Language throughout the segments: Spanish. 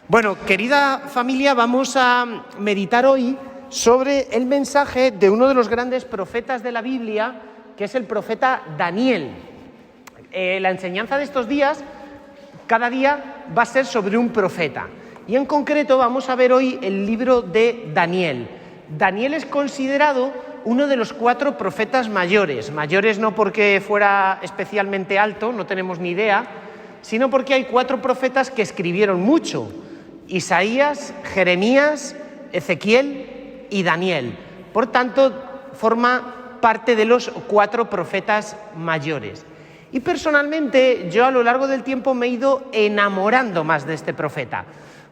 Bueno, querida familia, vamos a meditar hoy sobre el mensaje de uno de los grandes profetas de la Biblia, que es el profeta Daniel. La enseñanza de estos días, cada día va a ser sobre un profeta. Y en concreto vamos a ver hoy el libro de Daniel. Daniel es considerado uno de los 4 profetas mayores. Mayores no porque fuera especialmente alto, no tenemos ni idea, sino porque hay 4 profetas que escribieron mucho: Isaías, Jeremías, Ezequiel y Daniel. Por tanto, forma parte de los 4 profetas mayores. Y personalmente, yo a lo largo del tiempo me he ido enamorando más de este profeta,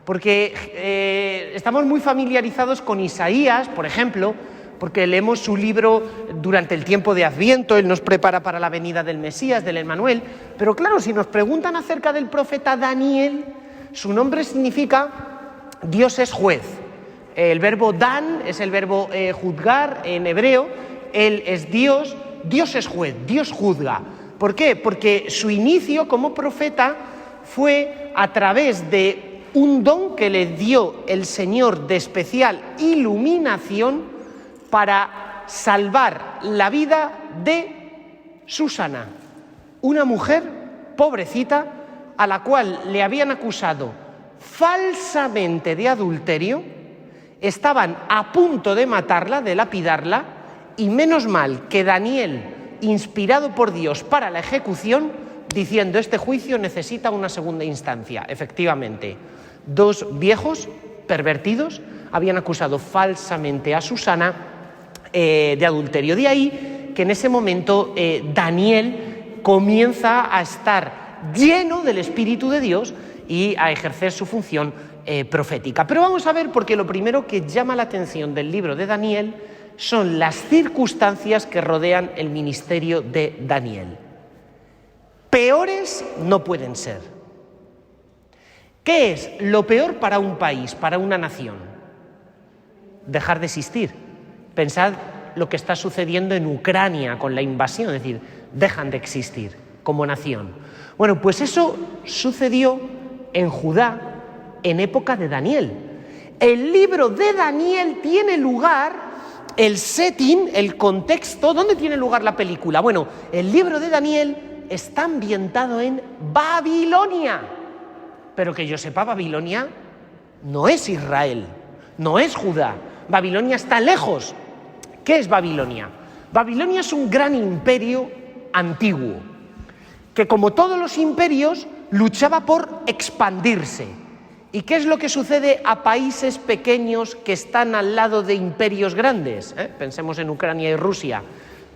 porque estamos muy familiarizados con Isaías, por ejemplo, porque leemos su libro durante el tiempo de Adviento. Él nos prepara para la venida del Mesías, del Emmanuel. Pero claro, si nos preguntan acerca del profeta Daniel, su nombre significa Dios es juez. El verbo dan es el verbo juzgar en hebreo. Él es Dios, Dios es juez, Dios juzga. ¿Por qué? Porque su inicio como profeta fue a través de un don que le dio el Señor de especial iluminación para salvar la vida de Susana, una mujer pobrecita a la cual le habían acusado falsamente de adulterio, estaban a punto de matarla, de lapidarla, y menos mal que Daniel, inspirado por Dios para la ejecución, diciendo: este juicio necesita una segunda instancia. Efectivamente, 2 viejos pervertidos habían acusado falsamente a Susana de adulterio. De ahí que en ese momento Daniel comienza a estar lleno del Espíritu de Dios y a ejercer su función profética. Pero vamos a ver, porque lo primero que llama la atención del libro de Daniel son las circunstancias que rodean el ministerio de Daniel. Peores no pueden ser. ¿Qué es lo peor para un país, para una nación? Dejar de existir. Pensad lo que está sucediendo en Ucrania con la invasión, es decir, dejan de existir como nación. Bueno, pues eso sucedió en Judá en época de Daniel. El libro de Daniel tiene lugar, el setting, el contexto. ¿Dónde tiene lugar la película? Bueno, el libro de Daniel está ambientado en Babilonia. Pero que yo sepa, Babilonia no es Israel, no es Judá. Babilonia está lejos. ¿Qué es Babilonia? Babilonia es un gran imperio antiguo, que como todos los imperios luchaba por expandirse. ¿Y qué es lo que sucede a países pequeños que están al lado de imperios grandes? Pensemos en Ucrania y Rusia.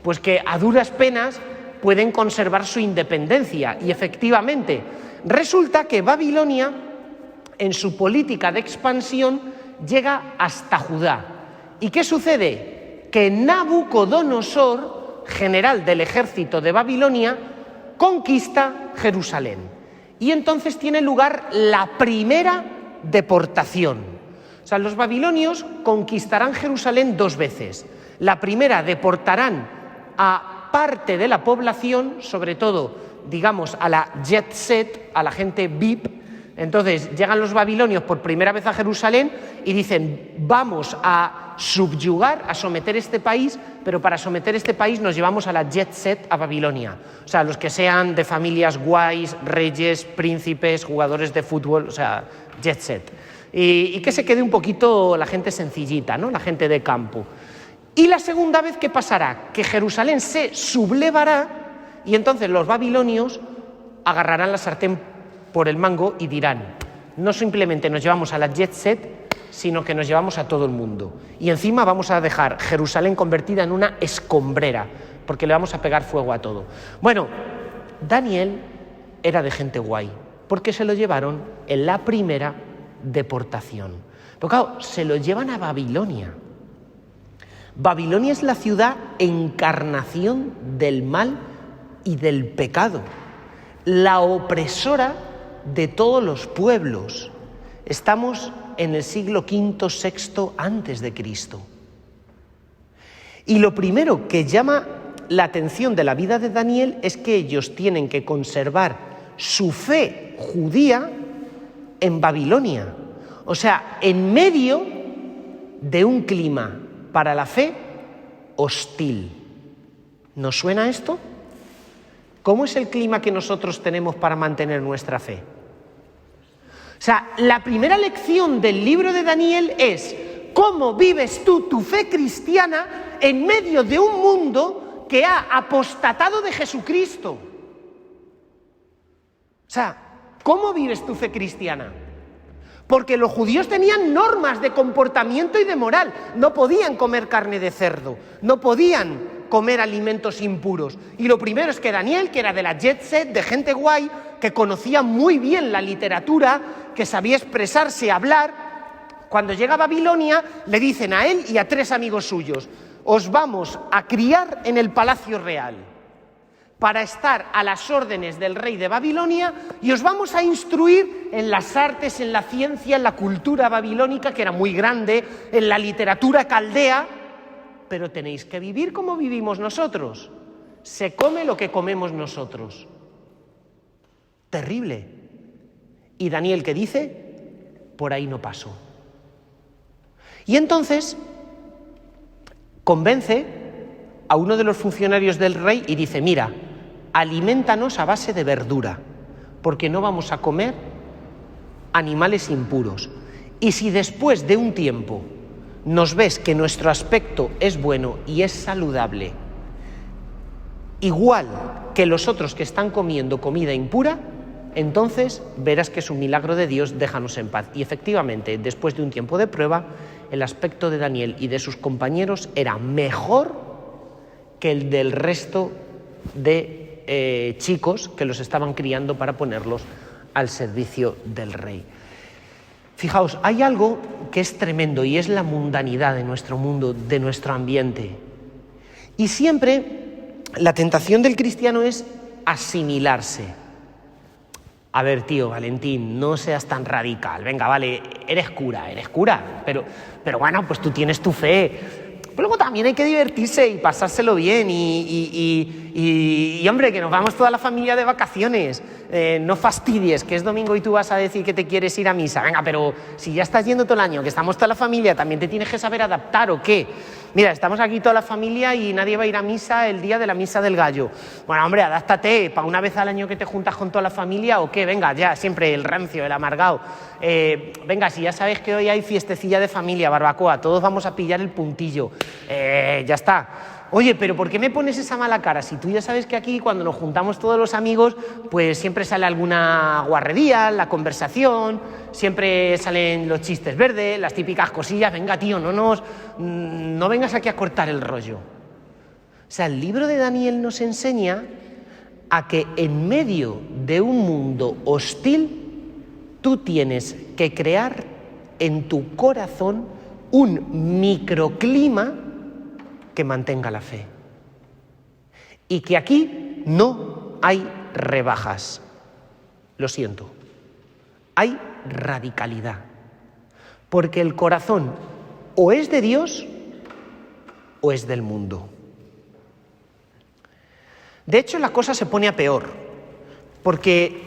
Pues que a duras penas pueden conservar su independencia. Y efectivamente, resulta que Babilonia, en su política de expansión, llega hasta Judá. ¿Y qué sucede? Que Nabucodonosor, general del ejército de Babilonia, conquista Jerusalén. Y entonces tiene lugar la primera deportación. O sea, los babilonios conquistarán Jerusalén 2 veces. La primera, deportarán a parte de la población, sobre todo, digamos, a la jet set, a la gente VIP. Entonces llegan los babilonios por primera vez a Jerusalén y dicen: vamos a subyugar, a someter este país, pero para someter este país nos llevamos a la jet set a Babilonia. O sea, los que sean de familias guays, reyes, príncipes, jugadores de fútbol, o sea, jet set. Y que se quede un poquito la gente sencillita, ¿no? La gente de campo. Y la segunda vez, ¿qué pasará? Que Jerusalén se sublevará y entonces los babilonios agarrarán la sartén por el mango y dirán: no simplemente nos llevamos a la jet set, sino que nos llevamos a todo el mundo. Y encima vamos a dejar Jerusalén convertida en una escombrera, porque le vamos a pegar fuego a todo. Bueno, Daniel era de gente guay, porque se lo llevaron en la primera deportación. Pero claro, se lo llevan a Babilonia. Babilonia es la ciudad encarnación del mal y del pecado, la opresora de todos los pueblos. Estamos en el siglo V, VI antes de Cristo. Y lo primero que llama la atención de la vida de Daniel es que ellos tienen que conservar su fe judía en Babilonia. O sea, en medio de un clima para la fe hostil. ¿Nos suena esto? ¿Cómo es el clima que nosotros tenemos para mantener nuestra fe? O sea, la primera lección del libro de Daniel es cómo vives tú tu fe cristiana en medio de un mundo que ha apostatado de Jesucristo. O sea, ¿cómo vives tu fe cristiana? Porque los judíos tenían normas de comportamiento y de moral. No podían comer carne de cerdo, no podían comer alimentos impuros. Y lo primero es que Daniel, que era de la jet set, de gente guay, que conocía muy bien la literatura, que sabía expresarse, hablar, cuando llega a Babilonia le dicen a él y a 3 amigos suyos: os vamos a criar en el palacio real para estar a las órdenes del rey de Babilonia y os vamos a instruir en las artes, en la ciencia, en la cultura babilónica, que era muy grande, en la literatura caldea, pero tenéis que vivir como vivimos nosotros. Se come lo que comemos nosotros. Terrible. Y Daniel, ¿qué dice? Por ahí no paso. Y entonces convence a uno de los funcionarios del rey y dice: mira, aliméntanos a base de verdura, porque no vamos a comer animales impuros. Y si después de un tiempo nos ves que nuestro aspecto es bueno y es saludable, igual que los otros que están comiendo comida impura, entonces verás que es un milagro de Dios, déjanos en paz. Y efectivamente, después de un tiempo de prueba, el aspecto de Daniel y de sus compañeros era mejor que el del resto de chicos que los estaban criando para ponerlos al servicio del rey. Fijaos, hay algo que es tremendo y es la mundanidad de nuestro mundo, de nuestro ambiente. Y siempre la tentación del cristiano es asimilarse. A ver, tío, Valentín, no seas tan radical. Venga, vale, eres cura, pero bueno, pues tú tienes tu fe. Pero luego también hay que divertirse y pasárselo bien y hombre, que nos vamos toda la familia de vacaciones. No fastidies, que es domingo y tú vas a decir que te quieres ir a misa. Venga, pero si ya estás yendo todo el año, que estamos toda la familia, también te tienes que saber adaptar, ¿o qué? Mira, estamos aquí toda la familia y nadie va a ir a misa el día de la misa del gallo. Bueno, hombre, adáptate, para una vez al año que te juntas con toda la familia, ¿o qué? Venga, ya, siempre el rancio, el amargado. Venga, si ya sabes que hoy hay fiestecilla de familia, barbacoa, todos vamos a pillar el puntillo. Ya está. Oye, pero ¿por qué me pones esa mala cara? Si tú ya sabes que aquí cuando nos juntamos todos los amigos, pues siempre sale alguna guarrería, la conversación, siempre salen los chistes verdes, las típicas cosillas. Venga, tío, no vengas aquí a cortar el rollo. O sea, el libro de Daniel nos enseña a que en medio de un mundo hostil, tú tienes que crear en tu corazón un microclima que mantenga la fe. Y que aquí no hay rebajas. Lo siento. Hay radicalidad. Porque el corazón o es de Dios o es del mundo. De hecho, la cosa se pone a peor. Porque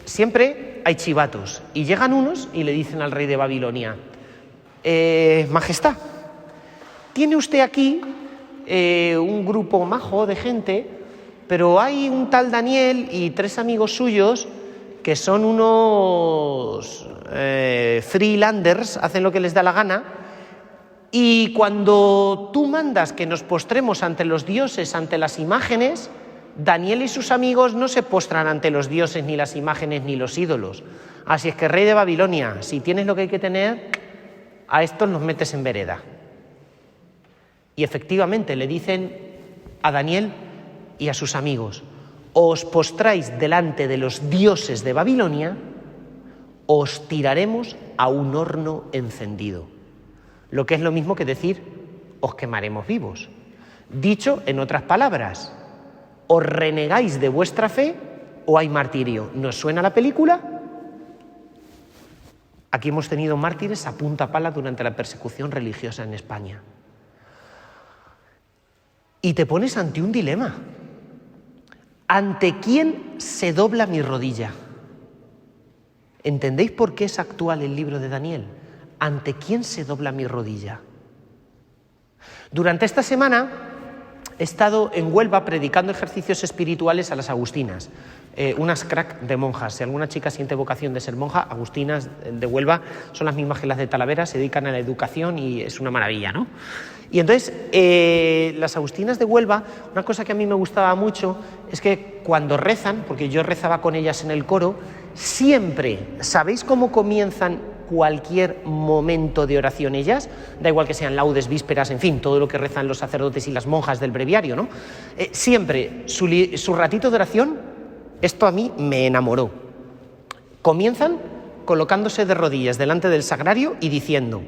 siempre hay chivatos. Y llegan unos y le dicen al rey de Babilonia: Majestad, tiene usted aquí un grupo majo de gente, pero hay un tal Daniel y 3 amigos suyos que son unos freelanders, hacen lo que les da la gana, y cuando tú mandas que nos postremos ante los dioses, ante las imágenes, Daniel y sus amigos no se postran ante los dioses, ni las imágenes, ni los ídolos. Así es que, rey de Babilonia, si tienes lo que hay que tener, a estos los metes en vereda. Y efectivamente le dicen a Daniel y a sus amigos: os postráis delante de los dioses de Babilonia, os tiraremos a un horno encendido. Lo que es lo mismo que decir: os quemaremos vivos. Dicho en otras palabras, os renegáis de vuestra fe o hay martirio. ¿Nos suena la película? Aquí hemos tenido mártires a punta pala durante la persecución religiosa en España. Y te pones ante un dilema. ¿Ante quién se dobla mi rodilla? ¿Entendéis por qué es actual el libro de Daniel? ¿Ante quién se dobla mi rodilla? Durante esta semana he estado en Huelva predicando ejercicios espirituales a las agustinas, unas crack de monjas. Si alguna chica siente vocación de ser monja, agustinas de Huelva son las mismas que las de Talavera, se dedican a la educación y es una maravilla, ¿no? Y entonces, las agustinas de Huelva, una cosa que a mí me gustaba mucho es que cuando rezan, porque yo rezaba con ellas en el coro, siempre, ¿sabéis cómo comienzan cualquier momento de oración ellas? Da igual que sean laudes, vísperas, en fin, todo lo que rezan los sacerdotes y las monjas del breviario, ¿no? Siempre, su ratito de oración, esto a mí me enamoró. Comienzan colocándose de rodillas delante del sagrario y diciendo: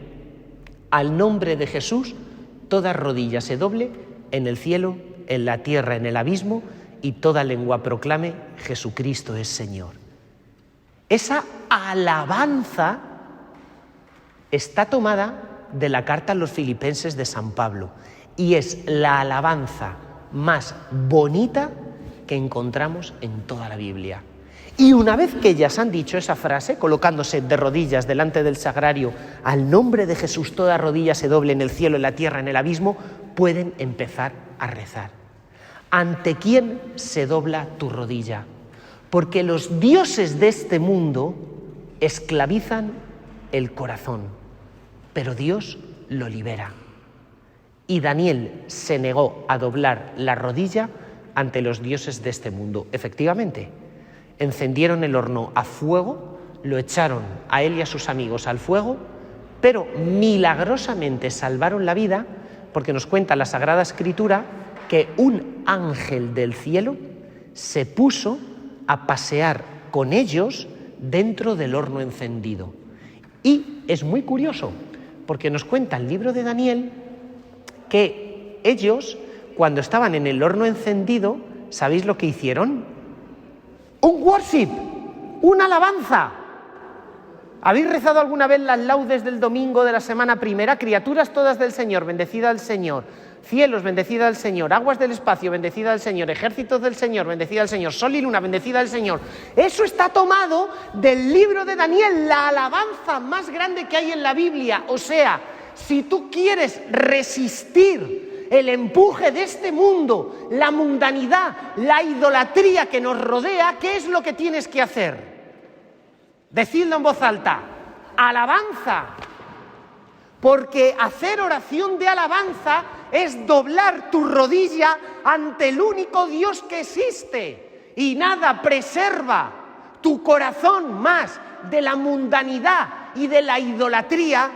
al nombre de Jesús, toda rodilla se doble en el cielo, en la tierra, en el abismo, y toda lengua proclame: Jesucristo es Señor. Esa alabanza está tomada de la carta a los Filipenses de San Pablo y es la alabanza más bonita que encontramos en toda la Biblia. Y una vez que ellas han dicho esa frase, colocándose de rodillas delante del sagrario, al nombre de Jesús toda rodilla se doble en el cielo, en la tierra, en el abismo, pueden empezar a rezar. ¿Ante quién se dobla tu rodilla? Porque los dioses de este mundo esclavizan el corazón, pero Dios lo libera. Y Daniel se negó a doblar la rodilla ante los dioses de este mundo. Efectivamente, encendieron el horno a fuego, lo echaron a él y a sus amigos al fuego, pero milagrosamente salvaron la vida, porque nos cuenta la Sagrada Escritura que un ángel del cielo se puso a pasear con ellos dentro del horno encendido. Y es muy curioso, porque nos cuenta el libro de Daniel que ellos, cuando estaban en el horno encendido, ¿sabéis lo que hicieron? Un worship, una alabanza. ¿Habéis rezado alguna vez las laudes del domingo de la semana primera? Criaturas todas del Señor, bendecida al Señor. Cielos, bendecida al Señor. Aguas del espacio, bendecida al Señor. Ejércitos del Señor, bendecida al Señor. Sol y luna, bendecida al Señor. Eso está tomado del libro de Daniel, la alabanza más grande que hay en la Biblia. O sea, si tú quieres resistir el empuje de este mundo, la mundanidad, la idolatría que nos rodea, ¿qué es lo que tienes que hacer? Decidlo en voz alta: alabanza. Porque hacer oración de alabanza es doblar tu rodilla ante el único Dios que existe. Y nada preserva tu corazón más de la mundanidad y de la idolatría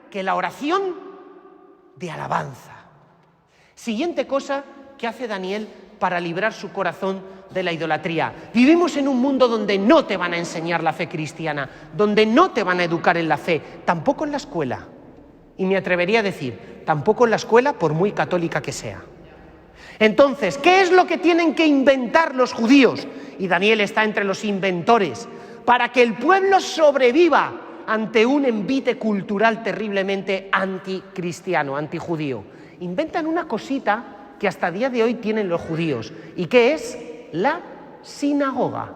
que la oración de alabanza. Siguiente cosa que hace Daniel para librar su corazón de la idolatría. Vivimos en un mundo donde no te van a enseñar la fe cristiana, donde no te van a educar en la fe, tampoco en la escuela. Y me atrevería a decir, tampoco en la escuela, por muy católica que sea. Entonces, ¿qué es lo que tienen que inventar los judíos? Y Daniel está entre los inventores, para que el pueblo sobreviva ante un envite cultural terriblemente anticristiano, antijudío. Inventan una cosita que hasta día de hoy tienen los judíos, y que es la sinagoga.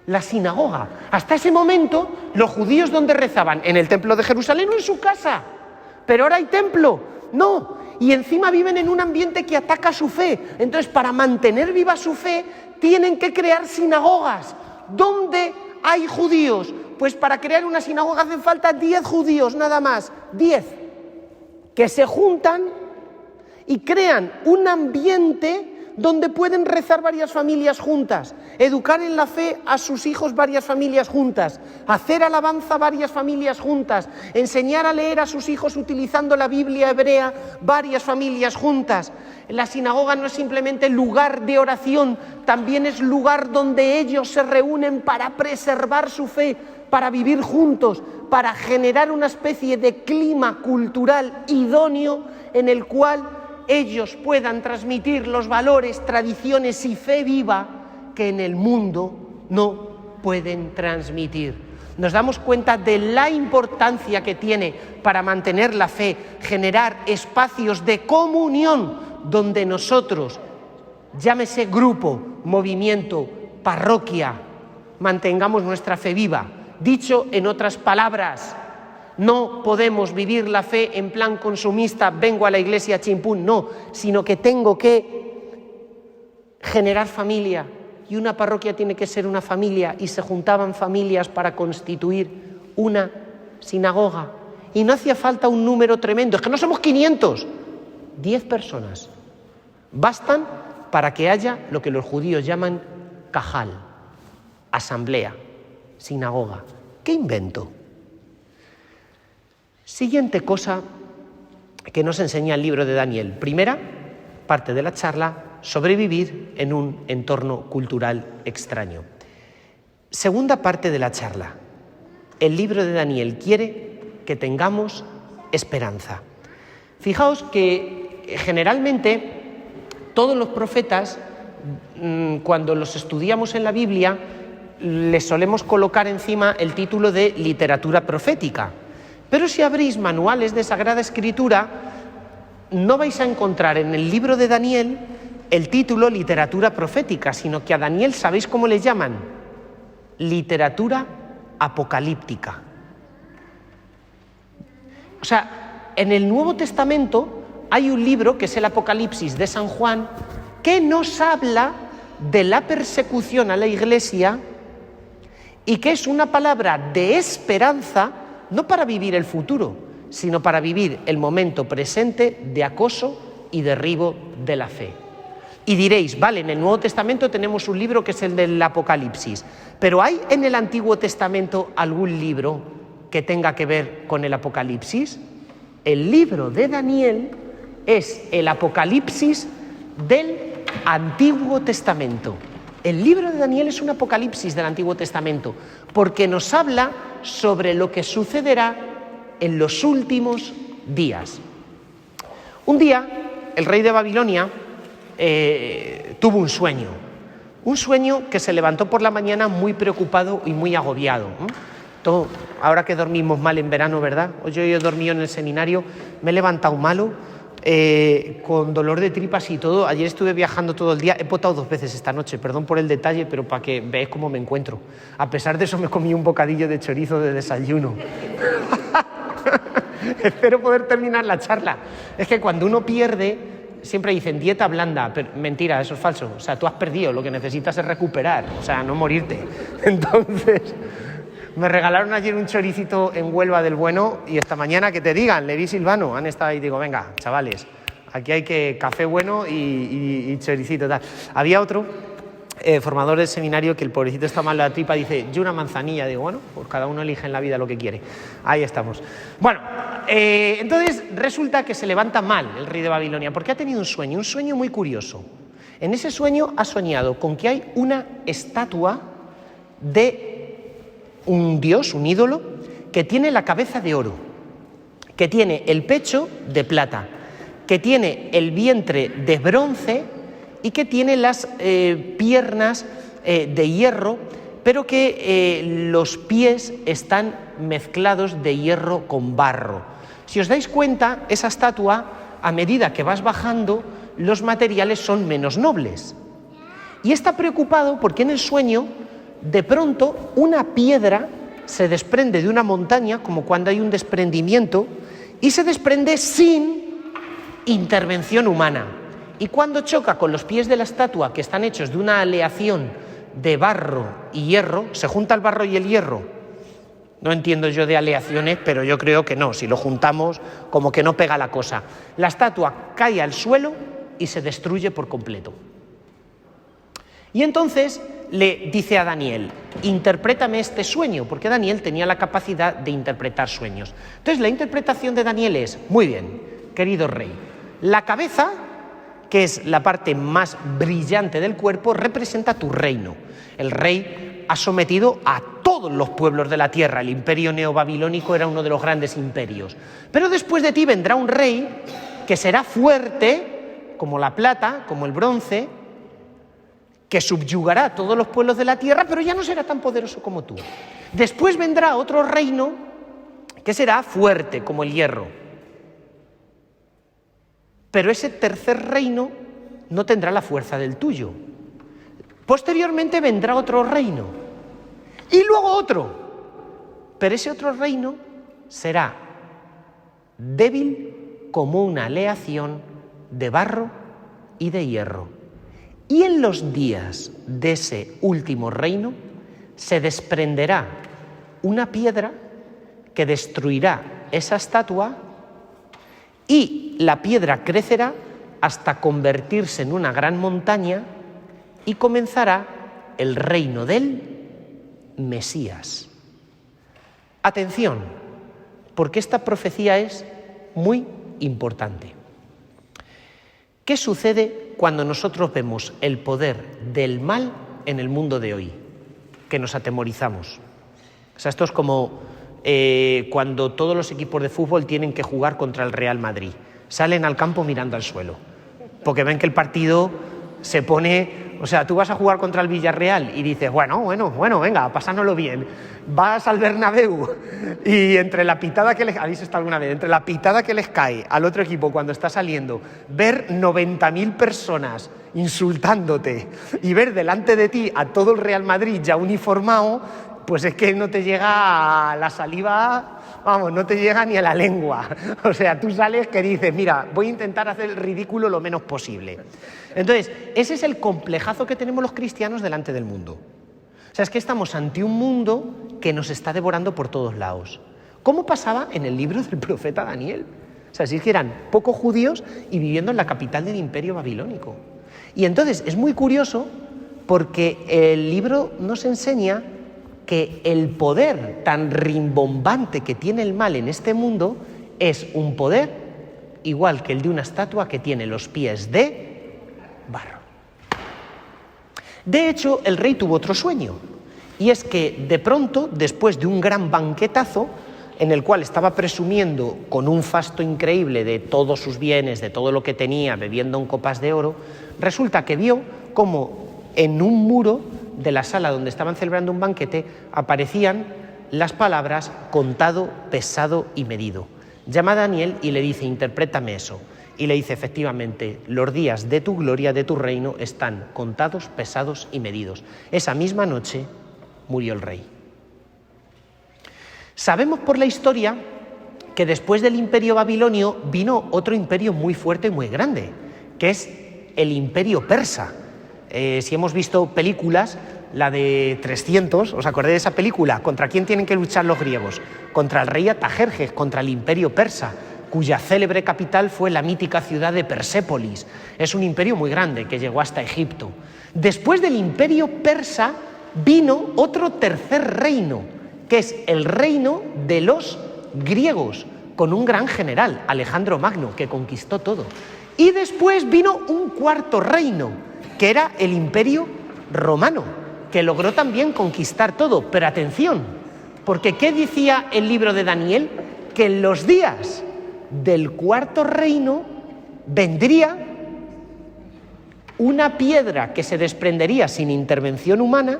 La sinagoga. Hasta ese momento, los judíos, ¿dónde rezaban? En el templo de Jerusalén o en su casa. Pero ahora hay templo. No. Y encima viven en un ambiente que ataca su fe. Entonces, para mantener viva su fe, tienen que crear sinagogas. ¿Dónde hay judíos? Pues para crear una sinagoga hacen falta 10 judíos, nada más. 10. Que se juntan y crean un ambiente donde pueden rezar varias familias juntas, educar en la fe a sus hijos varias familias juntas, hacer alabanza varias familias juntas, enseñar a leer a sus hijos utilizando la Biblia hebrea varias familias juntas. La sinagoga no es simplemente lugar de oración, también es lugar donde ellos se reúnen para preservar su fe, para vivir juntos, para generar una especie de clima cultural idóneo en el cual ellos puedan transmitir los valores, tradiciones y fe viva que en el mundo no pueden transmitir. Nos damos cuenta de la importancia que tiene para mantener la fe, generar espacios de comunión donde nosotros, llámese grupo, movimiento, parroquia, mantengamos nuestra fe viva. Dicho en otras palabras, no podemos vivir la fe en plan consumista, vengo a la iglesia chimpún, no, sino que tengo que generar familia, y una parroquia tiene que ser una familia, y se juntaban familias para constituir una sinagoga, y no hacía falta un número tremendo, es que no somos 500, 10 personas bastan para que haya lo que los judíos llaman cajal, asamblea, sinagoga. ¿Qué invento? Siguiente cosa que nos enseña el libro de Daniel. Primera parte de la charla, sobrevivir en un entorno cultural extraño. Segunda parte de la charla, el libro de Daniel quiere que tengamos esperanza. Fijaos que generalmente todos los profetas, cuando los estudiamos en la Biblia, les solemos colocar encima el título de literatura profética. Pero si abrís manuales de Sagrada Escritura, no vais a encontrar en el libro de Daniel el título literatura profética, sino que a Daniel, ¿sabéis cómo le llaman? Literatura apocalíptica. O sea, en el Nuevo Testamento hay un libro que es el Apocalipsis de San Juan, que nos habla de la persecución a la Iglesia y que es una palabra de esperanza, no para vivir el futuro, sino para vivir el momento presente de acoso y derribo de la fe. Y diréis, vale, en el Nuevo Testamento tenemos un libro que es el del Apocalipsis, pero ¿hay en el Antiguo Testamento algún libro que tenga que ver con el Apocalipsis? El libro de Daniel es el Apocalipsis del Antiguo Testamento. El libro de Daniel es un Apocalipsis del Antiguo Testamento, porque nos habla sobre lo que sucederá en los últimos días. Un día, el rey de Babilonia tuvo un sueño que se levantó por la mañana muy preocupado y muy agobiado. Ahora que dormimos mal en verano, ¿verdad? Hoy yo he dormido en el seminario, me he levantado malo, con dolor de tripas y todo. Ayer estuve viajando todo el día, he potado 2 veces esta noche, perdón por el detalle, pero para que veáis cómo me encuentro. A pesar de eso me comí un bocadillo de chorizo de desayuno. Espero poder terminar la charla. Es que cuando uno pierde, siempre dicen dieta blanda, pero mentira, eso es falso. O sea, tú has perdido, lo que necesitas es recuperar, o sea, no morirte. Entonces, me regalaron ayer un choricito en Huelva del bueno, y esta mañana que te digan, Levi Silvano, han estado ahí y digo, venga, chavales, aquí hay que café bueno y choricito, tal. Había otro formador del seminario que el pobrecito está mal de la tripa, dice, yo una manzanilla. Digo, bueno, pues cada uno elige en la vida lo que quiere. Ahí estamos. Bueno, entonces resulta que se levanta mal el rey de Babilonia, porque ha tenido un sueño muy curioso. En ese sueño ha soñado con que hay una estatua de un dios, un ídolo, que tiene la cabeza de oro, que tiene el pecho de plata, que tiene el vientre de bronce y que tiene las piernas de hierro, pero que los pies están mezclados de hierro con barro. Si os dais cuenta, esa estatua, a medida que vas bajando, los materiales son menos nobles. Y está preocupado porque en el sueño, de pronto, una piedra se desprende de una montaña, como cuando hay un desprendimiento, y se desprende sin intervención humana. Y cuando choca con los pies de la estatua, que están hechos de una aleación de barro y hierro, se junta el barro y el hierro. No entiendo yo de aleaciones, pero yo creo que no. Si lo juntamos, como que no pega la cosa. La estatua cae al suelo y se destruye por completo. Y entonces le dice a Daniel, interprétame este sueño, porque Daniel tenía la capacidad de interpretar sueños. Entonces la interpretación de Daniel es, muy bien, querido rey, la cabeza, que es la parte más brillante del cuerpo, representa tu reino. El rey ha sometido a todos los pueblos de la tierra. El imperio neobabilónico era uno de los grandes imperios. Pero después de ti vendrá un rey que será fuerte, como la plata, como el bronce, que subyugará a todos los pueblos de la tierra, pero ya no será tan poderoso como tú. Después vendrá otro reino que será fuerte, como el hierro. Pero ese tercer reino no tendrá la fuerza del tuyo. Posteriormente vendrá otro reino. Y luego otro. Pero ese otro reino será débil como una aleación de barro y de hierro. Y en los días de ese último reino se desprenderá una piedra que destruirá esa estatua y la piedra crecerá hasta convertirse en una gran montaña y comenzará el reino del Mesías. Atención, porque esta profecía es muy importante. ¿Qué sucede cuando nosotros vemos el poder del mal en el mundo de hoy? Que nos atemorizamos. O sea, esto es como cuando todos los equipos de fútbol tienen que jugar contra el Real Madrid. Salen al campo mirando al suelo, porque ven que el partido se pone... O sea, tú vas a jugar contra el Villarreal y dices, bueno, venga, pasárnoslo bien. Vas al Bernabéu y entre la pitada que les... ¿Habéis estado alguna vez? Entre la pitada que les cae al otro equipo cuando está saliendo, ver 90.000 personas insultándote y ver delante de ti a todo el Real Madrid ya uniformado, pues es que no te llega a la saliva, vamos, no te llega ni a la lengua. O sea, tú sales que dices, mira, voy a intentar hacer el ridículo lo menos posible. Entonces, ese es el complejazo que tenemos los cristianos delante del mundo. O sea, es que estamos ante un mundo que nos está devorando por todos lados. ¿Cómo pasaba en el libro del profeta Daniel? O sea, si es que eran pocos judíos y viviendo en la capital del imperio babilónico. Y entonces es muy curioso porque el libro nos enseña que el poder tan rimbombante que tiene el mal en este mundo es un poder igual que el de una estatua que tiene los pies de barro. De hecho, el rey tuvo otro sueño, y es que de pronto, después de un gran banquetazo, en el cual estaba presumiendo con un fasto increíble de todos sus bienes, de todo lo que tenía, bebiendo en copas de oro, resulta que vio como en un muro de la sala donde estaban celebrando un banquete aparecían las palabras contado, pesado y medido. Llama a Daniel y le dice, interprétame eso. Y le dice, efectivamente, los días de tu gloria, de tu reino, están contados, pesados y medidos. Esa misma noche murió el rey. Sabemos por la historia que después del imperio babilonio vino otro imperio muy fuerte y muy grande, que es el imperio persa. Si hemos visto películas, la de 300, ¿os acordáis de esa película? ¿Contra quién tienen que luchar los griegos? Contra el rey Artajerjes, contra el imperio persa, cuya célebre capital fue la mítica ciudad de Persépolis. Es un imperio muy grande que llegó hasta Egipto. Después del imperio persa vino otro tercer reino, que es el reino de los griegos, con un gran general, Alejandro Magno, que conquistó todo. Y después vino un cuarto reino, que era el imperio romano, que logró también conquistar todo. Pero atención, porque ¿qué decía el libro de Daniel? Que en los días del cuarto reino vendría una piedra que se desprendería sin intervención humana,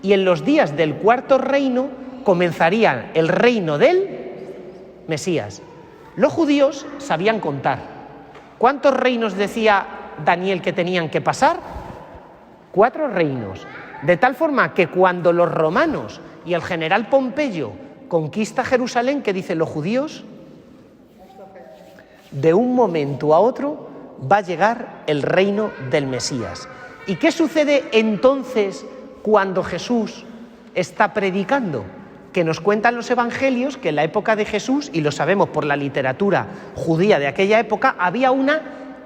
y en los días del cuarto reino comenzaría el reino del Mesías. Los judíos sabían contar. ¿Cuántos reinos decía Daniel que tenían que pasar? 4 reinos. De tal forma que cuando los romanos y el general Pompeyo conquista Jerusalén, ¿qué dicen los judíos? De un momento a otro va a llegar el reino del Mesías. ¿Y qué sucede entonces cuando Jesús está predicando? Que nos cuentan los evangelios que en la época de Jesús, y lo sabemos por la literatura judía de aquella época, había una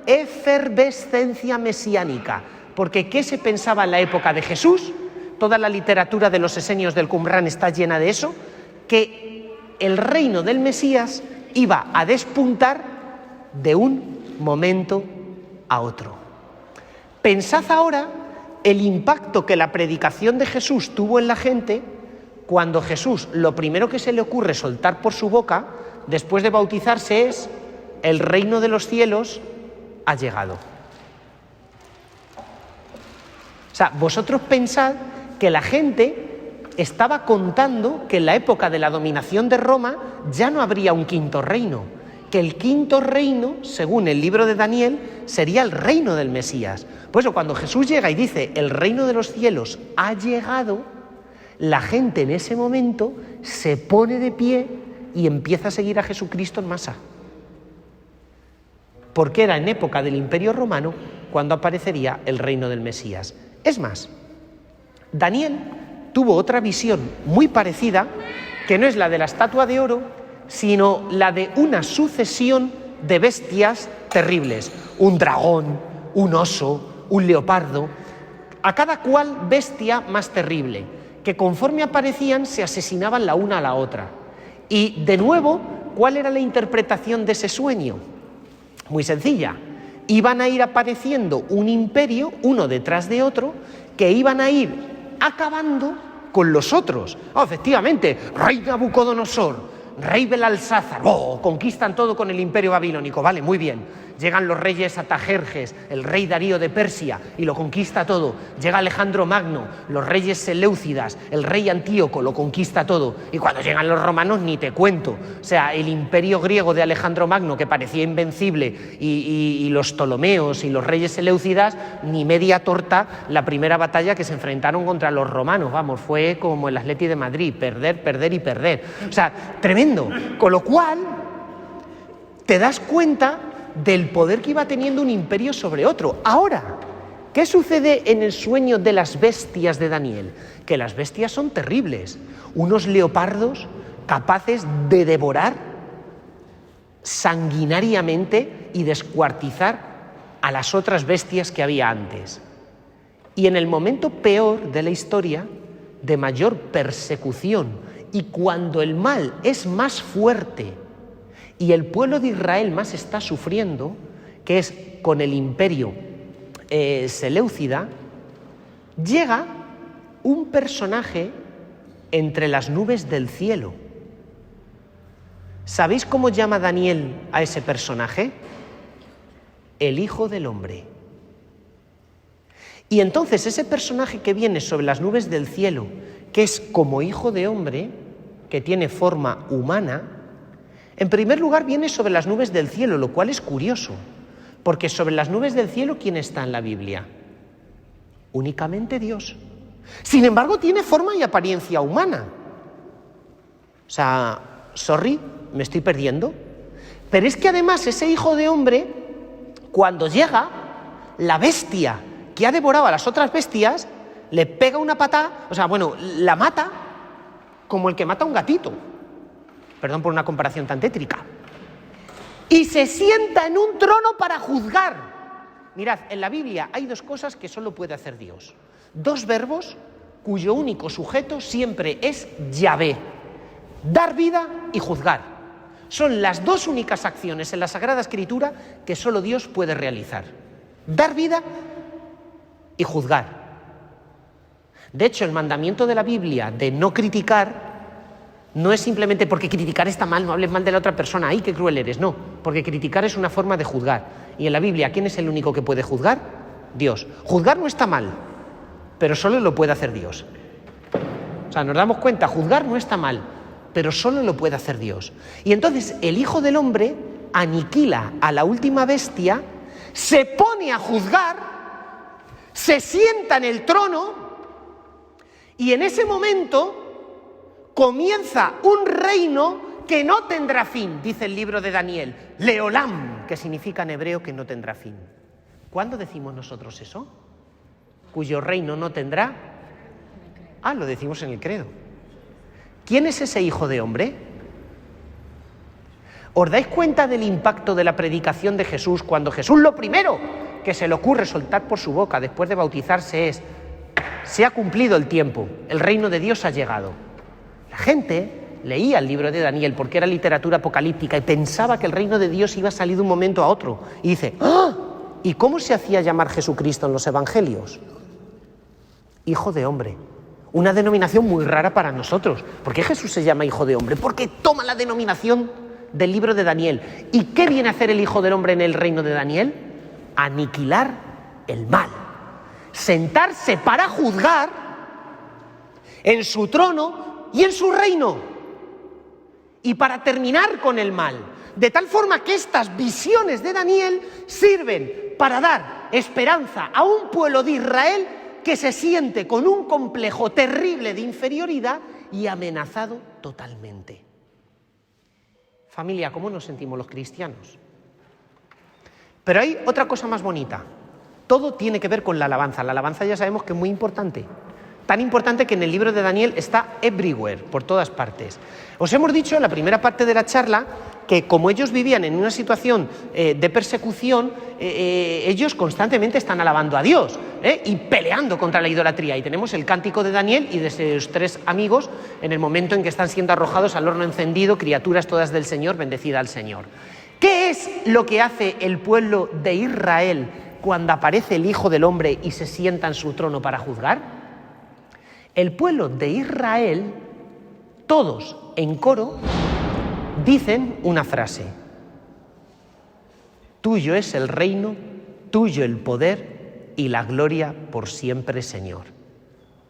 efervescencia mesiánica. Porque ¿qué se pensaba en la época de Jesús? Toda la literatura de los esenios del Qumrán está llena de eso, que el reino del Mesías iba a despuntar de un momento a otro. Pensad ahora el impacto que la predicación de Jesús tuvo en la gente cuando Jesús lo primero que se le ocurre soltar por su boca después de bautizarse es: el reino de los cielos ha llegado. O sea, vosotros pensad que la gente estaba contando que en la época de la dominación de Roma ya no habría un quinto reino, que el quinto reino, según el libro de Daniel, sería el reino del Mesías. Por eso cuando Jesús llega y dice el reino de los cielos ha llegado, la gente en ese momento se pone de pie y empieza a seguir a Jesucristo en masa. Porque era en época del Imperio Romano cuando aparecería el reino del Mesías. Es más, Daniel tuvo otra visión muy parecida, que no es la de la estatua de oro, sino la de una sucesión de bestias terribles. Un dragón, un oso, un leopardo, a cada cual bestia más terrible, que conforme aparecían se asesinaban la una a la otra. Y de nuevo, ¿cuál era la interpretación de ese sueño? Muy sencilla. Iban a ir apareciendo un imperio, uno detrás de otro, que iban a ir acabando con los otros. Efectivamente, rey Nabucodonosor, rey Belalsázar, conquistan todo con el imperio babilónico, vale, muy bien. Llegan los reyes Atajerjes, el rey Darío de Persia, y lo conquista todo. Llega Alejandro Magno, los reyes Seleucidas, el rey Antíoco, lo conquista todo. Y cuando llegan los romanos, ni te cuento. O sea, el imperio griego de Alejandro Magno, que parecía invencible, y los Ptolomeos y los reyes Seleucidas, ni media torta la primera batalla que se enfrentaron contra los romanos. Vamos, fue como el Atleti de Madrid, perder, perder y perder. O sea, tremendo. Con lo cual, te das cuenta del poder que iba teniendo un imperio sobre otro. Ahora, ¿qué sucede en el sueño de las bestias de Daniel? Que las bestias son terribles, unos leopardos capaces de devorar sanguinariamente y descuartizar a las otras bestias que había antes. Y en el momento peor de la historia, de mayor persecución, y cuando el mal es más fuerte y el pueblo de Israel más está sufriendo, que es con el imperio seleucida, llega un personaje entre las nubes del cielo. ¿Sabéis cómo llama Daniel a ese personaje? El Hijo del Hombre. Y entonces ese personaje que viene sobre las nubes del cielo, que es como Hijo de Hombre, que tiene forma humana, en primer lugar viene sobre las nubes del cielo, lo cual es curioso, porque sobre las nubes del cielo, ¿quién está en la Biblia? Únicamente Dios. Sin embargo, tiene forma y apariencia humana. O sea, sorry, me estoy perdiendo. Pero es que además ese Hijo de Hombre, cuando llega, la bestia que ha devorado a las otras bestias, le pega una patada, la mata como el que mata a un gatito. Perdón por una comparación tan tétrica. Y se sienta en un trono para juzgar. Mirad, en la Biblia hay dos cosas que solo puede hacer Dios. Dos verbos cuyo único sujeto siempre es Yahvé. Dar vida y juzgar. Son las dos únicas acciones en la Sagrada Escritura que solo Dios puede realizar. Dar vida y juzgar. De hecho, el mandamiento de la Biblia de no criticar no es simplemente porque criticar está mal, no hables mal de la otra persona, ¡ay, qué cruel eres! No, porque criticar es una forma de juzgar. Y en la Biblia, ¿quién es el único que puede juzgar? Dios. Juzgar no está mal, pero solo lo puede hacer Dios. O sea, nos damos cuenta, juzgar no está mal, pero solo lo puede hacer Dios. Y entonces el Hijo del Hombre aniquila a la última bestia, se pone a juzgar, se sienta en el trono y en ese momento comienza un reino que no tendrá fin, dice el libro de Daniel, Leolam, que significa en hebreo que no tendrá fin. ¿Cuándo decimos nosotros eso? Cuyo reino no tendrá. Lo decimos en el credo. ¿Quién es ese Hijo de Hombre? ¿Os dais cuenta del impacto de la predicación de Jesús cuando Jesús lo primero que se le ocurre soltar por su boca después de bautizarse es: se ha cumplido el tiempo, el reino de Dios ha llegado? La gente leía el libro de Daniel porque era literatura apocalíptica y pensaba que el reino de Dios iba a salir de un momento a otro. Y dice: ¿y cómo se hacía llamar Jesucristo en los evangelios? Hijo de Hombre. Una denominación muy rara para nosotros. ¿Por qué Jesús se llama Hijo de Hombre? Porque toma la denominación del libro de Daniel. ¿Y qué viene a hacer el Hijo del Hombre en el reino de Daniel? Aniquilar el mal. Sentarse para juzgar en su trono y en su reino, y para terminar con el mal, de tal forma que estas visiones de Daniel sirven para dar esperanza a un pueblo de Israel que se siente con un complejo terrible de inferioridad y amenazado totalmente. Familia, ¿cómo nos sentimos los cristianos? Pero hay otra cosa más bonita. Todo tiene que ver con la alabanza. La alabanza ya sabemos que es muy importante. Tan importante que en el libro de Daniel está everywhere, por todas partes. Os hemos dicho en la primera parte de la charla que como ellos vivían en una situación de persecución, ellos constantemente están alabando a Dios y peleando contra la idolatría. Y tenemos el cántico de Daniel y de sus 3 amigos en el momento en que están siendo arrojados al horno encendido, criaturas todas del Señor, bendecida al Señor. ¿Qué es lo que hace el pueblo de Israel cuando aparece el Hijo del Hombre y se sienta en su trono para juzgar? El pueblo de Israel, todos en coro, dicen una frase: tuyo es el reino, tuyo el poder y la gloria por siempre, Señor.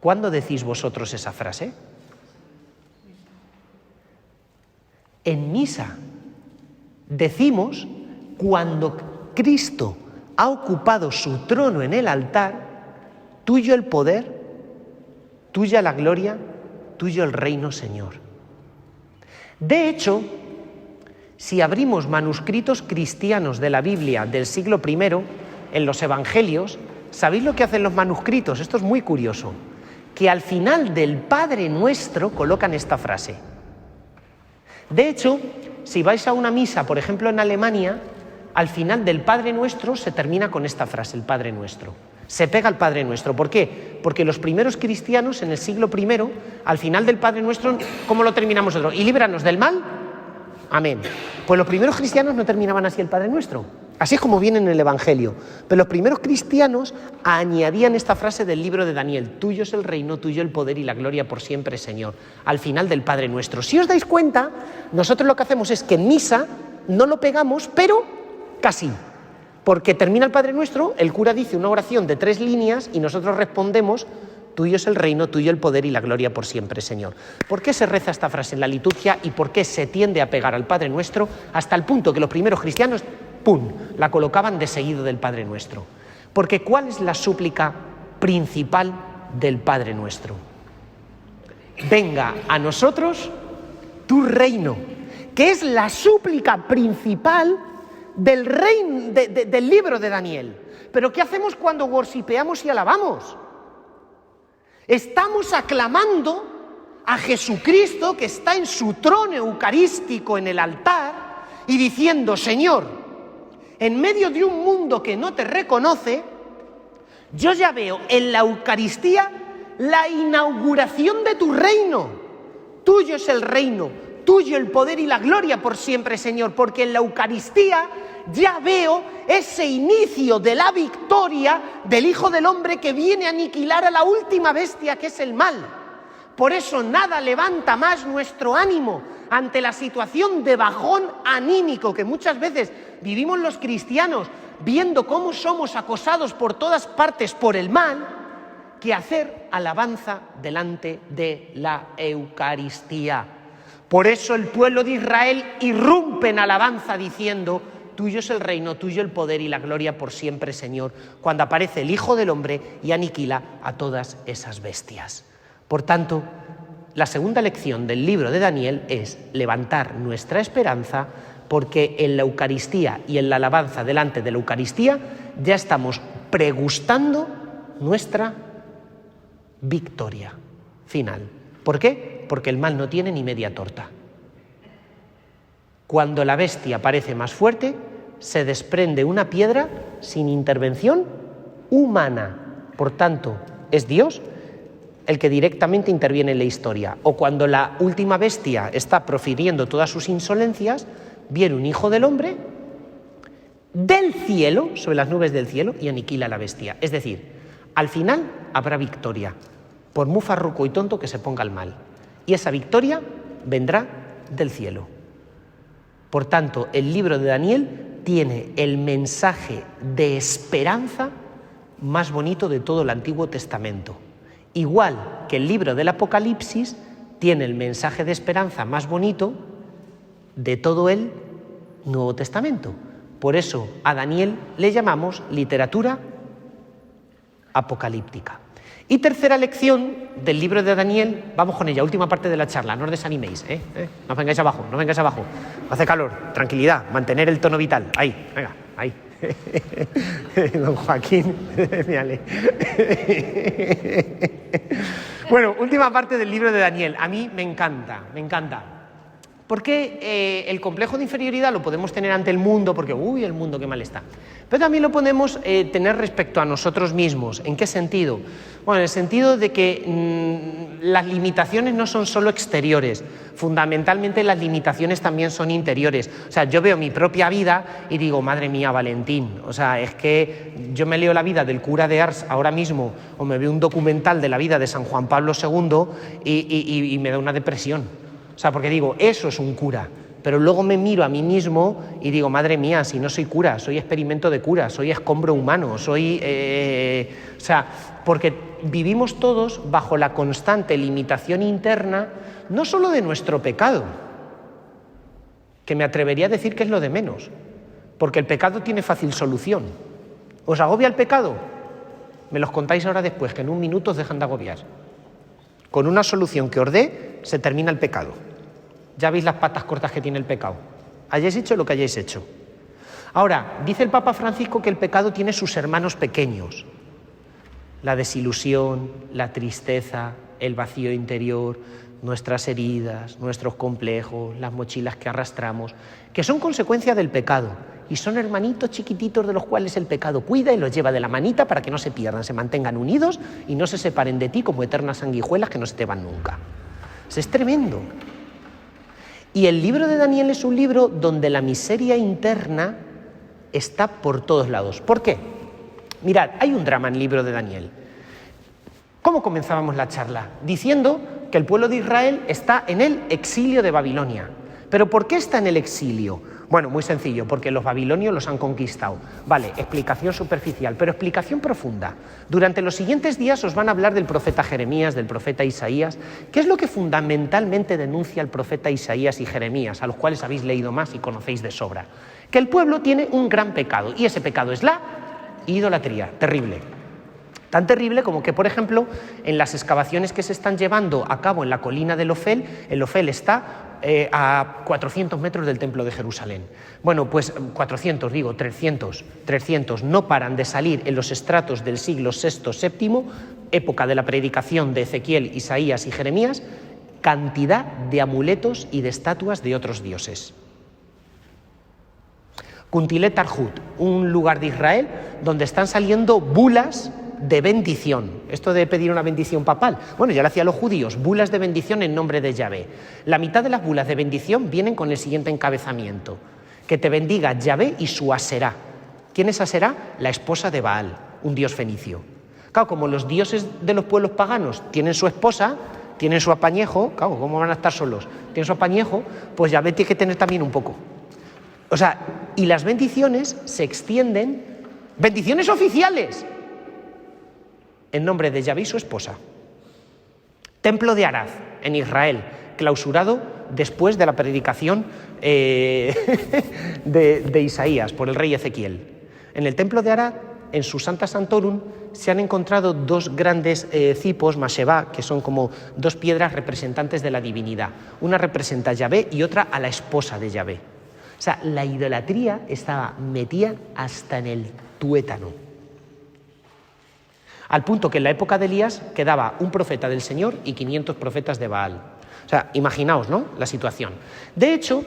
¿Cuándo decís vosotros esa frase? En misa decimos cuando Cristo ha ocupado su trono en el altar: tuyo el poder, tuya la gloria, tuyo el reino, Señor. De hecho, si abrimos manuscritos cristianos de la Biblia del siglo I, en los Evangelios, ¿sabéis lo que hacen los manuscritos? Esto es muy curioso. Que al final del Padre Nuestro colocan esta frase. De hecho, si vais a una misa, por ejemplo en Alemania, al final del Padre Nuestro se termina con esta frase, el Padre Nuestro. Se pega al Padre Nuestro. ¿Por qué? Porque los primeros cristianos en el siglo I, al final del Padre Nuestro, ¿cómo lo terminamos nosotros? Y líbranos del mal. Amén. Pues los primeros cristianos no terminaban así el Padre Nuestro. Así es como viene en el Evangelio. Pero los primeros cristianos añadían esta frase del libro de Daniel: tuyo es el reino, tuyo el poder y la gloria por siempre, Señor. Al final del Padre Nuestro. Si os dais cuenta, nosotros lo que hacemos es que en misa no lo pegamos, pero casi. Porque termina el Padre Nuestro, el cura dice una oración de 3 líneas y nosotros respondemos: tuyo es el reino, tuyo el poder y la gloria por siempre, Señor. ¿Por qué se reza esta frase en la liturgia y por qué se tiende a pegar al Padre Nuestro hasta el punto que los primeros cristianos, ¡pum!, la colocaban de seguido del Padre Nuestro? Porque ¿cuál es la súplica principal del Padre Nuestro? Venga a nosotros tu reino, que es la súplica principal del reino, del libro de Daniel. Pero ¿qué hacemos cuando worshipeamos y alabamos? Estamos aclamando a Jesucristo, que está en su trono eucarístico en el altar, y diciendo: Señor, en medio de un mundo que no te reconoce, yo ya veo en la Eucaristía la inauguración de tu reino. Tuyo es el reino, tuyo el poder y la gloria por siempre, Señor, porque en la Eucaristía ya veo ese inicio de la victoria del Hijo del Hombre que viene a aniquilar a la última bestia, que es el mal. Por eso nada levanta más nuestro ánimo ante la situación de bajón anímico que muchas veces vivimos los cristianos, viendo cómo somos acosados por todas partes por el mal, que hacer alabanza delante de la Eucaristía. Por eso el pueblo de Israel irrumpe en alabanza diciendo: tuyo es el reino, tuyo el poder y la gloria por siempre, Señor, cuando aparece el Hijo del Hombre y aniquila a todas esas bestias. Por tanto, la segunda lección del libro de Daniel es levantar nuestra esperanza, porque en la Eucaristía y en la alabanza delante de la Eucaristía ya estamos pregustando nuestra victoria final. ¿Por qué? Porque el mal no tiene ni media torta. Cuando la bestia parece más fuerte, se desprende una piedra sin intervención humana. Por tanto, es Dios el que directamente interviene en la historia. O cuando la última bestia está profiriendo todas sus insolencias, viene un Hijo del Hombre del cielo, sobre las nubes del cielo, y aniquila a la bestia. Es decir, al final habrá victoria, por muy farruco y tonto que se ponga el mal. Y esa victoria vendrá del cielo. Por tanto, el libro de Daniel tiene el mensaje de esperanza más bonito de todo el Antiguo Testamento. Igual que el libro del Apocalipsis tiene el mensaje de esperanza más bonito de todo el Nuevo Testamento. Por eso a Daniel le llamamos literatura apocalíptica. Y tercera lección del libro de Daniel, vamos con ella, última parte de la charla, no os desaniméis, no os vengáis abajo, no os vengáis abajo, hace calor, tranquilidad, mantener el tono vital, ahí, venga, ahí. Don Joaquín, mírale. Bueno, última parte del libro de Daniel, a mí me encanta, me encanta. Porque el complejo de inferioridad lo podemos tener ante el mundo, porque, uy, el mundo qué mal está. Pero también lo podemos tener respecto a nosotros mismos. ¿En qué sentido? Bueno, en el sentido de que las limitaciones no son solo exteriores, fundamentalmente las limitaciones también son interiores. O sea, yo veo mi propia vida y digo, madre mía, Valentín, o sea, es que yo me leo la vida del cura de Ars ahora mismo, o me veo un documental de la vida de San Juan Pablo II y me da una depresión. O sea, porque digo, eso es un cura, pero luego me miro a mí mismo y digo, madre mía, si no soy cura, soy experimento de cura, soy escombro humano, soy... o sea, porque vivimos todos bajo la constante limitación interna, no solo de nuestro pecado, que me atrevería a decir que es lo de menos, porque el pecado tiene fácil solución. ¿Os agobia el pecado? Me los contáis ahora después, que en un minuto os dejan de agobiar. Con una solución que os dé, se termina el pecado. Ya veis las patas cortas que tiene el pecado. Hayáis hecho lo que hayáis hecho. Ahora, dice el Papa Francisco que el pecado tiene sus hermanos pequeños. La desilusión, la tristeza, el vacío interior, nuestras heridas, nuestros complejos, las mochilas que arrastramos, que son consecuencia del pecado y son hermanitos chiquititos de los cuales el pecado cuida y los lleva de la manita para que no se pierdan, se mantengan unidos y no se separen de ti como eternas sanguijuelas que no se te van nunca. Es tremendo. Y el libro de Daniel es un libro donde la miseria interna está por todos lados. ¿Por qué? Mirad, hay un drama en el libro de Daniel. ¿Cómo comenzábamos la charla? Diciendo que el pueblo de Israel está en el exilio de Babilonia. ¿Pero por qué está en el exilio? Bueno, muy sencillo, porque los babilonios los han conquistado. Vale, explicación superficial, pero explicación profunda. Durante los siguientes días os van a hablar del profeta Jeremías, del profeta Isaías. ¿Qué es lo que fundamentalmente denuncia el profeta Isaías y Jeremías, a los cuales habéis leído más y conocéis de sobra? Que el pueblo tiene un gran pecado, y ese pecado es la idolatría, terrible. Tan terrible como que, por ejemplo, en las excavaciones que se están llevando a cabo en la colina del Ofel, el Ofel está a 400 metros del templo de Jerusalén. Bueno, pues 300, no paran de salir en los estratos del siglo VI, VII, época de la predicación de Ezequiel, Isaías y Jeremías, cantidad de amuletos y de estatuas de otros dioses. Kuntilet Arhut, un lugar de Israel donde están saliendo bulas de bendición. Esto de pedir una bendición papal, bueno, ya lo hacían los judíos, bulas de bendición en nombre de Yahvé. La mitad de las bulas de bendición vienen con el siguiente encabezamiento: que te bendiga Yahvé y su Aserá. ¿Quién es Aserá? La esposa de Baal, un dios fenicio. Claro, como los dioses de los pueblos paganos tienen su esposa, tienen su apañejo, claro, ¿cómo van a estar solos? Tienen su apañejo, pues Yahvé tiene que tener también un poco. O sea, y las bendiciones se extienden, bendiciones oficiales, en nombre de Yahvé y su esposa. Templo de Arad, en Israel, clausurado después de la predicación de Isaías por el rey Ezequiel. En el templo de Arad, en su Santa Santorum, se han encontrado dos grandes cipos, Masheba, que son como dos piedras representantes de la divinidad. Una representa a Yahvé y otra a la esposa de Yahvé. O sea, la idolatría estaba metida hasta en el tuétano. Al punto que en la época de Elías quedaba un profeta del Señor y 500 profetas de Baal. O sea, imaginaos, ¿no?, la situación. De hecho,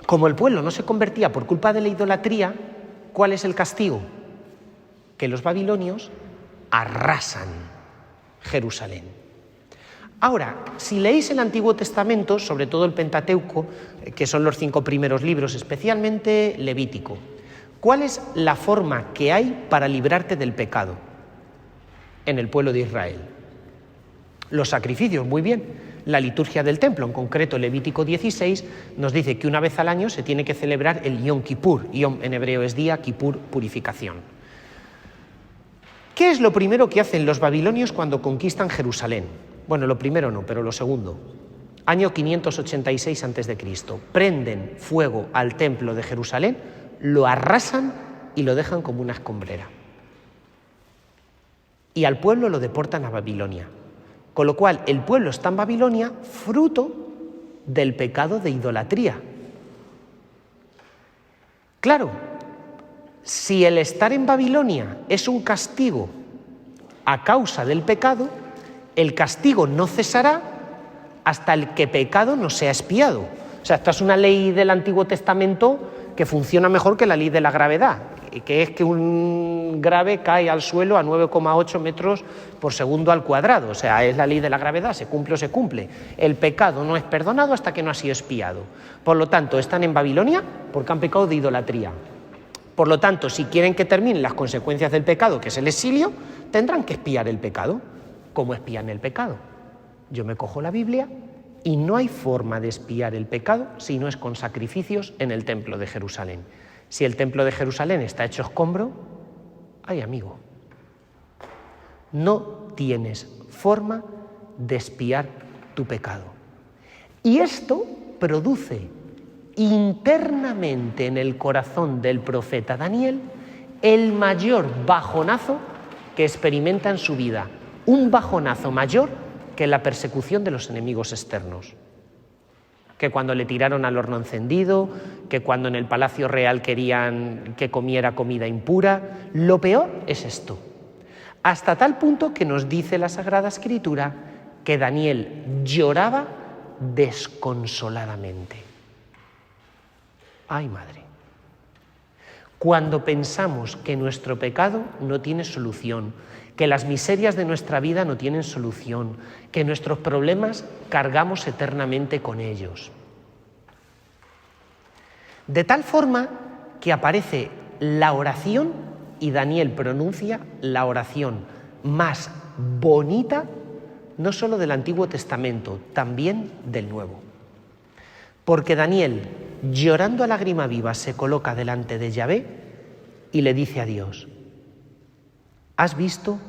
como el pueblo no se convertía por culpa de la idolatría, ¿cuál es el castigo? Que los babilonios arrasan Jerusalén. Ahora, si leéis el Antiguo Testamento, sobre todo el Pentateuco, que son los 5 primeros libros, especialmente Levítico, ¿cuál es la forma que hay para librarte del pecado en el pueblo de Israel? Los sacrificios, muy bien. La liturgia del templo, en concreto Levítico 16, nos dice que una vez al año se tiene que celebrar el Yom Kippur. Yom en hebreo es día, Kippur, purificación. ¿Qué es lo primero que hacen los babilonios cuando conquistan Jerusalén? Bueno, lo primero no, pero lo segundo. Año 586 a.C. Prenden fuego al templo de Jerusalén, lo arrasan y lo dejan como una escombrera. y al pueblo lo deportan a Babilonia. Con lo cual, el pueblo está en Babilonia fruto del pecado de idolatría. Claro, si el estar en Babilonia es un castigo a causa del pecado, el castigo no cesará hasta el que pecado no sea expiado. O sea, esta es una ley del Antiguo Testamento que funciona mejor que la ley de la gravedad, que es que un grave cae al suelo a 9,8 metros por segundo al cuadrado. O sea, es la ley de la gravedad, se cumple o se cumple. El pecado no es perdonado hasta que no ha sido expiado. Por lo tanto, están en Babilonia porque han pecado de idolatría. Por lo tanto, si quieren que terminen las consecuencias del pecado, que es el exilio, tendrán que expiar el pecado. ¿Cómo expian el pecado? Yo me cojo la Biblia y no hay forma de expiar el pecado si no es con sacrificios en el templo de Jerusalén. Si el templo de Jerusalén está hecho escombro, ay amigo, no tienes forma de expiar tu pecado. Y esto produce internamente en el corazón del profeta Daniel el mayor bajonazo que experimenta en su vida, un bajonazo mayor que la persecución de los enemigos externos, que cuando le tiraron al horno encendido, que cuando en el palacio real querían que comiera comida impura. Lo peor es esto, hasta tal punto que nos dice la Sagrada Escritura que Daniel lloraba desconsoladamente. ¡Ay, madre! Cuando pensamos que nuestro pecado no tiene solución, que las miserias de nuestra vida no tienen solución, que nuestros problemas cargamos eternamente con ellos. De tal forma que aparece la oración y Daniel pronuncia la oración más bonita, no solo del Antiguo Testamento, también del Nuevo. Porque Daniel, llorando a lágrima viva, se coloca delante de Yahvé y le dice a Dios: ¿has visto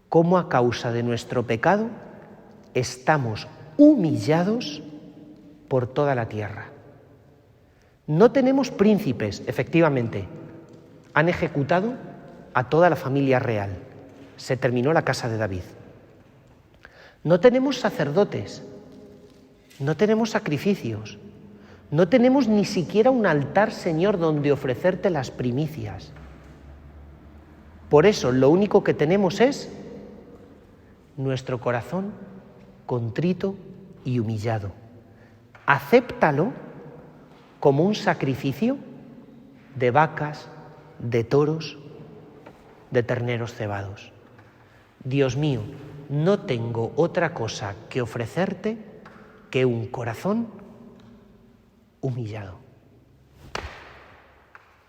cómo a causa de nuestro pecado estamos humillados por toda la tierra? No tenemos príncipes, efectivamente, han ejecutado a toda la familia real, se terminó la casa de David. No tenemos sacerdotes, no tenemos sacrificios, no tenemos ni siquiera un altar, Señor, donde ofrecerte las primicias. Por eso lo único que tenemos es nuestro corazón contrito y humillado. Acéptalo como un sacrificio de vacas, de toros, de terneros cebados. Dios mío, no tengo otra cosa que ofrecerte que un corazón humillado.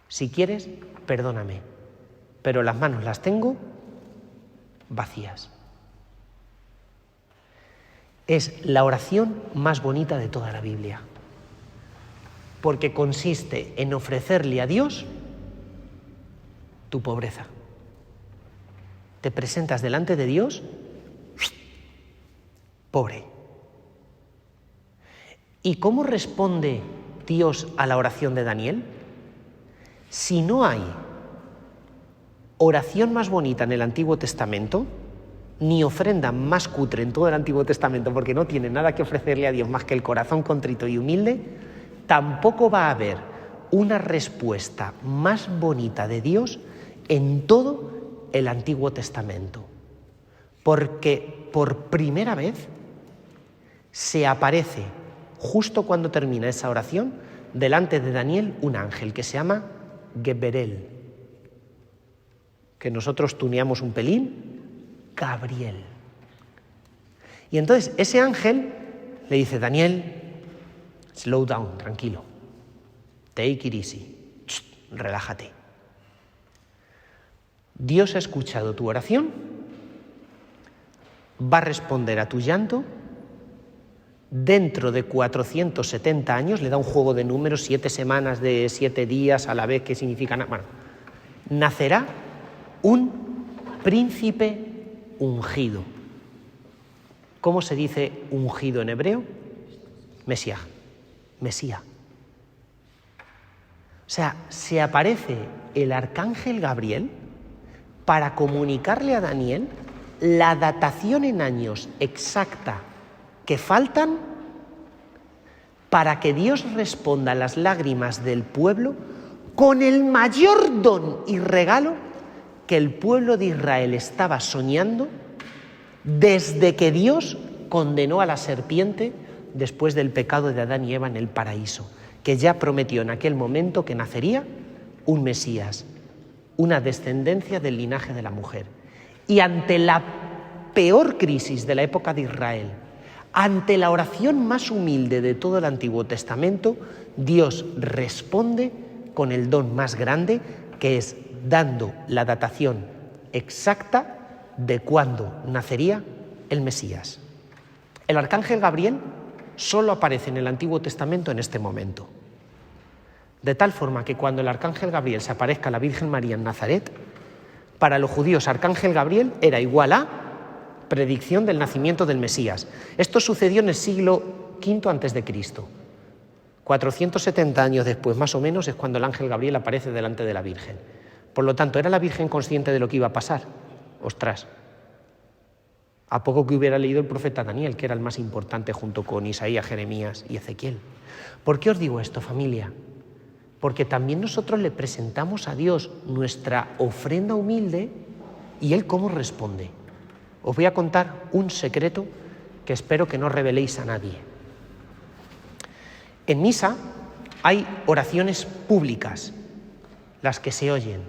Si quieres, perdóname, pero las manos las tengo vacías. Es la oración más bonita de toda la Biblia, porque consiste en ofrecerle a Dios tu pobreza. Te presentas delante de Dios pobre. ¿Y cómo responde Dios a la oración de Daniel? Si no hay oración más bonita en el Antiguo Testamento, ni ofrenda más cutre en todo el Antiguo Testamento, porque no tiene nada que ofrecerle a Dios más que el corazón contrito y humilde, tampoco va a haber una respuesta más bonita de Dios en todo el Antiguo Testamento. Porque por primera vez se aparece, justo cuando termina esa oración, delante de Daniel un ángel que se llama Geberel, que nosotros tuneamos un pelín, Gabriel. Y entonces ese ángel le dice: Daniel, slow down, tranquilo, take it easy, relájate. Dios ha escuchado tu oración, va a responder a tu llanto. Dentro de 470 años, le da un juego de números, 7 semanas de 7 días a la vez, que significan, bueno, nacerá un príncipe ungido. ¿Cómo se dice ungido en hebreo? Mesías. Mesías. O sea, se aparece el arcángel Gabriel para comunicarle a Daniel la datación en años exacta que faltan para que Dios responda a las lágrimas del pueblo con el mayor don y regalo que el pueblo de Israel estaba soñando desde que Dios condenó a la serpiente después del pecado de Adán y Eva en el paraíso, que ya prometió en aquel momento que nacería un Mesías, una descendencia del linaje de la mujer. Y ante la peor crisis de la época de Israel, ante la oración más humilde de todo el Antiguo Testamento, Dios responde con el don más grande, que es dando la datación exacta de cuándo nacería el Mesías. El arcángel Gabriel solo aparece en el Antiguo Testamento en este momento. De tal forma que cuando el arcángel Gabriel se aparezca a la Virgen María en Nazaret, para los judíos arcángel Gabriel era igual a predicción del nacimiento del Mesías. Esto sucedió en el siglo V a.C. 470 años después, más o menos, es cuando el ángel Gabriel aparece delante de la Virgen. Por lo tanto, ¿era la Virgen consciente de lo que iba a pasar? Ostras, a poco que hubiera leído el profeta Daniel, que era el más importante junto con Isaías, Jeremías y Ezequiel. ¿Por qué os digo esto, familia? Porque también nosotros le presentamos a Dios nuestra ofrenda humilde y Él cómo responde. Os voy a contar un secreto que espero que no reveléis a nadie. En misa hay oraciones públicas, las que se oyen,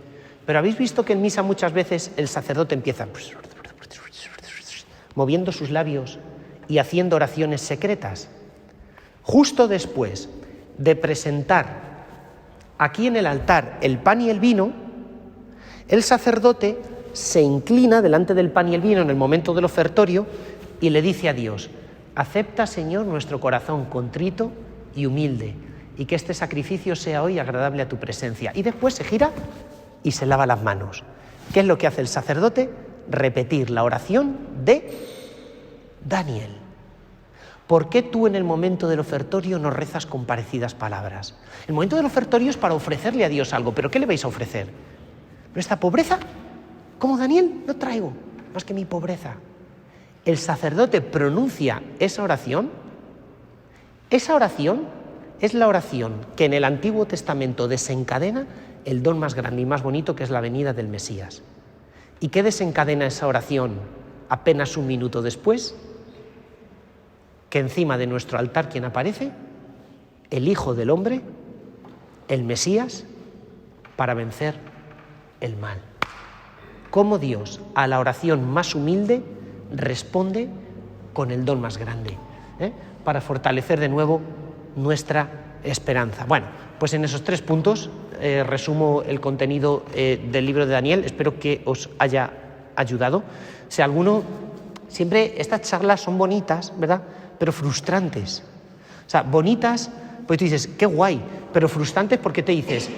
pero habéis visto que en misa muchas veces el sacerdote empieza moviendo sus labios y haciendo oraciones secretas. Justo después de presentar aquí en el altar el pan y el vino, el sacerdote se inclina delante del pan y el vino en el momento del ofertorio y le dice a Dios: acepta, Señor, nuestro corazón contrito y humilde, y que este sacrificio sea hoy agradable a tu presencia. Y después se gira y se lava las manos. ¿Qué es lo que hace el sacerdote? Repetir la oración de Daniel. ¿Por qué tú en el momento del ofertorio no rezas con parecidas palabras? El momento del ofertorio es para ofrecerle a Dios algo, pero ¿qué le vais a ofrecer? ¿Nuestra pobreza? Como Daniel, no traigo más que mi pobreza. El sacerdote pronuncia esa oración. Esa oración es la oración que en el Antiguo Testamento desencadena el don más grande y más bonito, que es la venida del Mesías. ¿Y qué desencadena esa oración apenas un minuto después? Que encima de nuestro altar, ¿quién aparece? El Hijo del Hombre, el Mesías, para vencer el mal. Cómo Dios a la oración más humilde responde con el don más grande, para fortalecer de nuevo nuestra esperanza. Bueno, pues en esos 3 puntos resumo el contenido del libro de Daniel. Espero que os haya ayudado. Si alguno, siempre estas charlas son bonitas, ¿verdad?, pero frustrantes. O sea, bonitas, pues tú dices, qué guay, pero frustrantes porque te dices,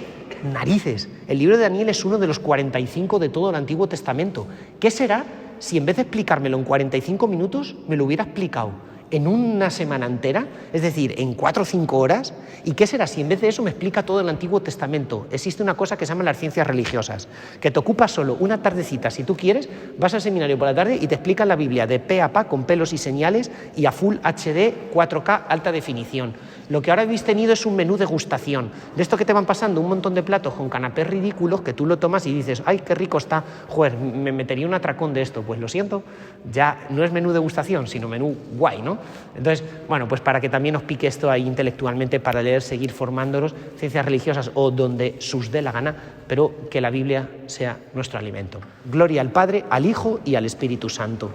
narices, el libro de Daniel es uno de los 45 de todo el Antiguo Testamento. ¿Qué será si en vez de explicármelo en 45 minutos me lo hubiera explicado en una semana entera, es decir, en 4 o 5 horas? ¿Y qué será si en vez de eso me explica todo el Antiguo Testamento? Existe una cosa que se llama las ciencias religiosas, que te ocupa solo una tardecita, si tú quieres, vas al seminario por la tarde y te explican la Biblia de pe a pa, con pelos y señales y a Full HD, 4K, alta definición. Lo que ahora habéis tenido es un menú degustación, de esto que te van pasando un montón de platos con canapés ridículos que tú lo tomas y dices, ¡ay, qué rico está! Joder, me metería un atracón de esto. Pues lo siento, ya no es menú degustación, sino menú guay, ¿no? Entonces, bueno, pues para que también os pique esto ahí intelectualmente, para leer, seguir formándonos, ciencias religiosas o donde sus dé la gana, pero que la Biblia sea nuestro alimento. Gloria al Padre, al Hijo y al Espíritu Santo.